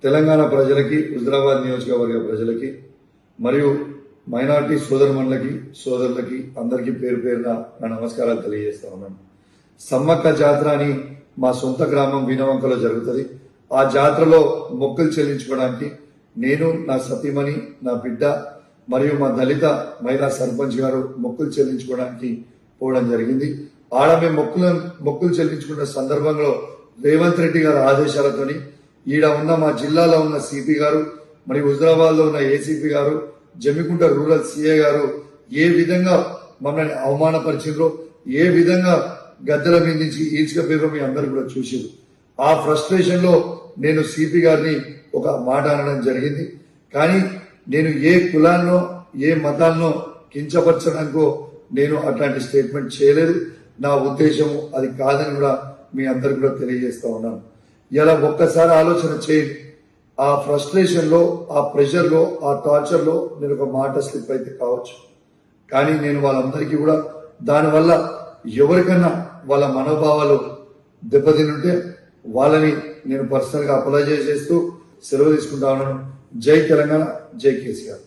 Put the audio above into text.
తెలంగాణ ప్రజలకి, హుజరాబాద్ నియోజకవర్గ ప్రజలకి మరియు మైనార్టీ సోదరుమణులకి, సోదరులకి అందరికీ పేరు పేరున నా నమస్కారాలు తెలియజేస్తా ఉన్నాను. సమ్మక్క జాతర అని మా సొంత గ్రామం వీణవంకలో జరుగుతుంది. ఆ జాతరలో మొక్కులు చెల్లించుకోవడానికి నేను, నా సతీమణి, నా బిడ్డ మరియు మా దళిత మహిళా సర్పంచ్ గారు మొక్కులు చెల్లించుకోవడానికి పోవడం జరిగింది. ఆడ మేము మొక్కులు చెల్లించుకున్న సందర్భంలో రేవంత్ రెడ్డి గారి ఆదేశాలతోని ఈడ ఉన్న మా జిల్లాలో ఉన్న సిపి గారు మరియు హుజరాబాద్ లో ఉన్న ఏసీపీ గారు, జమ్మికుంట రూరల్ సిఐ గారు ఏ విధంగా మమ్మల్ని అవమానపరిచిండ్రో, ఏ విధంగా గద్దెల మీద నుంచి ఈడ్చుకపోయారో మీ అందరూ కూడా చూసారు. ఆ ఫ్రస్ట్రేషన్ లో నేను సిపి గారిని ఒక మాట అనడం జరిగింది. కానీ నేను ఏ కులాన్నో ఏ మతాన్నో కించపరచడానికో నేను అట్లాంటి స్టేట్మెంట్ చేయలేదు. నా ఉద్దేశము అది కాదని కూడా మీ అందరికి కూడా తెలియజేస్తా ఉన్నాను. ఇలా ఒక్కసారి ఆలోచన చేయండి. ఆ ఫ్రస్ట్రేషన్ లో, ఆ ప్రెషర్ లో, ఆ టార్చర్ లో నేను ఒక మాట స్లిప్ అయితే కావచ్చు. కానీ నేను వాళ్ళందరికీ కూడా దానివల్ల ఎవరికన్నా వాళ్ళ మనోభావాలు దెబ్బతినుంటే వాళ్ళని నేను పర్సనల్ గా అప్లై చేస్తూ సెలవు తీసుకుంటా ఉన్నాను. జై తెలంగాణ, జై కేసీఆర్.